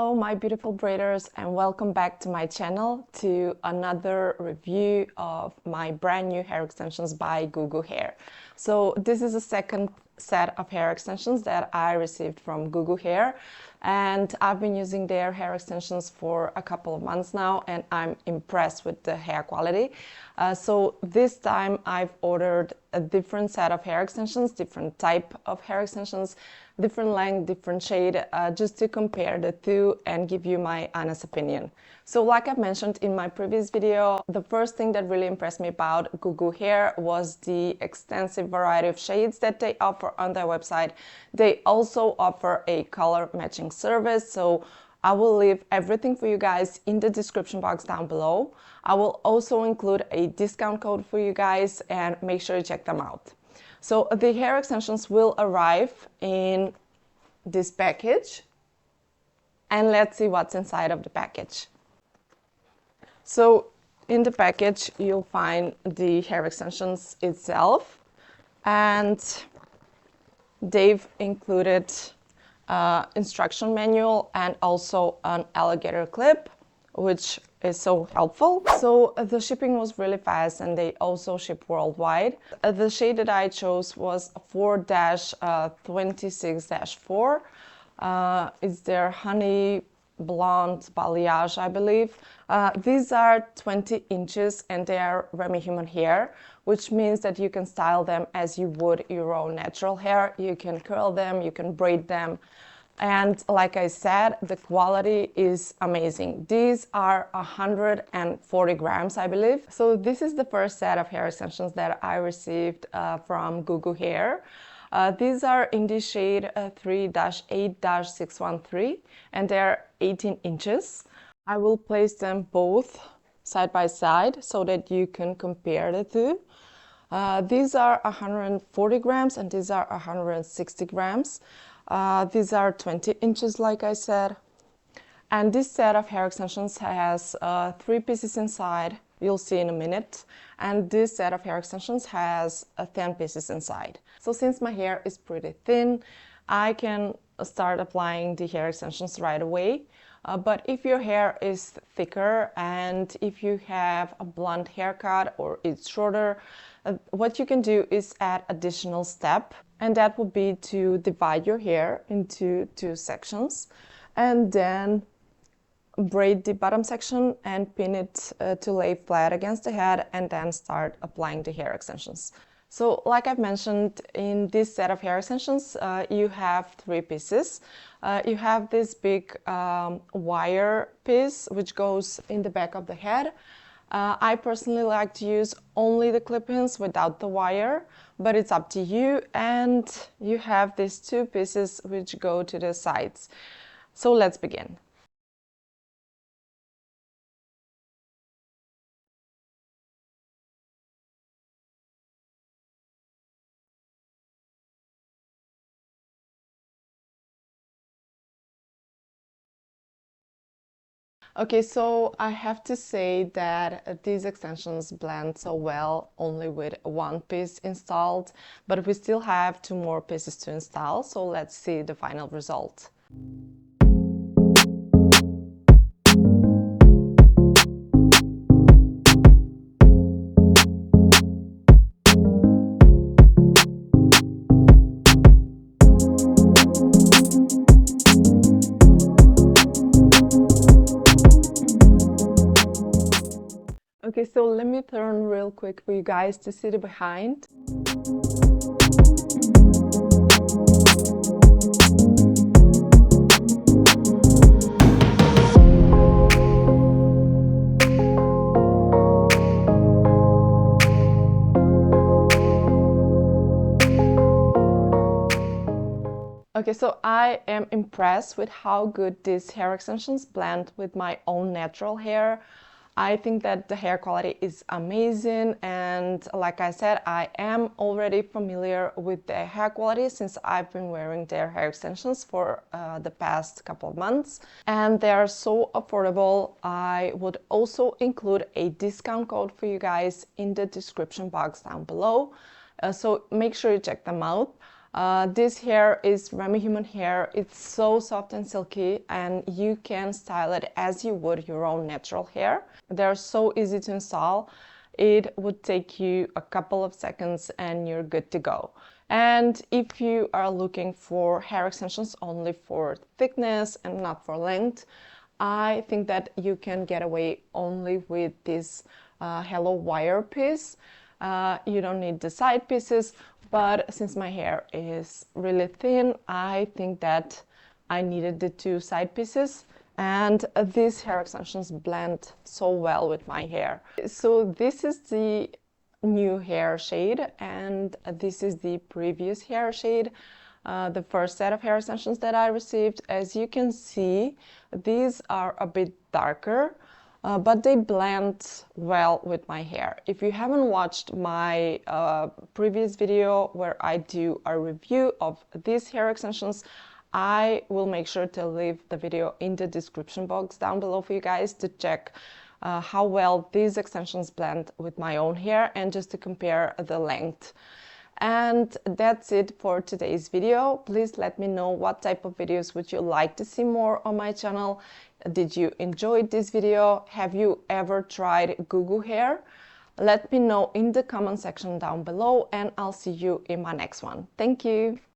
Hello my beautiful braiders, and welcome back to my channel to another review of my brand new hair extensions by GOOGOOHAIR. So this is the second set of hair extensions that I received from GOOGOOHAIR, and I've been using their hair extensions for a couple of months now, and I'm impressed with the hair quality. So this time I've ordered a different set of hair extensions, different type of hair extensions, different length, different shade, just to compare the two and give you my honest opinion. So like I mentioned in my previous video, the first thing that really impressed me about GOOGOOHAIR was the extensive variety of shades that they offer on their website. They also offer a color matching service, so I will leave everything for you guys in the description box down below. I will also include a discount code for you guys, and make sure you check them out. So the hair extensions will arrive in this package, and let's see what's inside of the package. So in the package you'll find the hair extensions itself, and they've included instruction manual and also an alligator clip, which is so helpful. So the shipping was really fast, and they also ship worldwide. The shade that I chose was 4-26-4. It's their honey blonde balayage, I believe. These are 20 inches and they are human hair, which means that you can style them as you would your own natural hair. You can curl them, you can braid them, and like I said, the quality is amazing. These are 140 grams, I believe. So this is the first set of hair extensions that I received from GOOGOOHAIR. These are in the shade 3-8-613, and they're 18 inches. I will place them both side by side so that you can compare the two. These are 140 grams and these are 160 grams. These are 20 inches, like I said. And this set of hair extensions has 3 pieces inside. You'll see in a minute. And this set of hair extensions has 10 pieces inside. So since my hair is pretty thin, I can start applying the hair extensions right away. But if your hair is thicker and if you have a blonde haircut or it's shorter, what you can do is add additional step, and that would be to divide your hair into 2 sections and then braid the bottom section and pin it to lay flat against the head, and then start applying the hair extensions. So like I've mentioned, in this set of hair extensions you have 3 pieces. You have this big wire piece which goes in the back of the head. I personally like to use only the clip-ins without the wire, but it's up to you. And you have these 2 pieces which go to the sides. So let's begin. Okay, so I have to say that these extensions blend so well only with 1 piece installed, but we still have 2 more pieces to install, so let's see the final result. Okay, so let me turn real quick for you guys to see the behind. Okay, so I am impressed with how good these hair extensions blend with my own natural hair. I think that the hair quality is amazing, and like I said, I am already familiar with their hair quality since I've been wearing their hair extensions for the past couple of months, and they are so affordable. I would also include a discount code for you guys in the description box down below, so make sure you check them out. This hair is Remy human hair. It's so soft and silky, and you can style it as you would your own natural hair. They're so easy to install. It would take you a couple of seconds and you're good to go. And if you are looking for hair extensions only for thickness and not for length, I think that you can get away only with this Hello wire piece. You don't need the side pieces, but since my hair is really thin, I think that I needed the two side pieces, and these hair extensions blend so well with my hair. So this is the new hair shade, and this is the previous hair shade, the first set of hair extensions that I received. As you can see, these are a bit darker, but they blend well with my hair. If you haven't watched my previous video where I do a review of these hair extensions, I will make sure to leave the video in the description box down below for you guys to check how well these extensions blend with my own hair and just to compare the length. And that's it for today's video. Please let me know what type of videos would you like to see more on my channel. Did you enjoy this video? Have you ever tried GOOGOOH hair? Let me know in the comment section down below, and I'll see you in my next one. Thank you.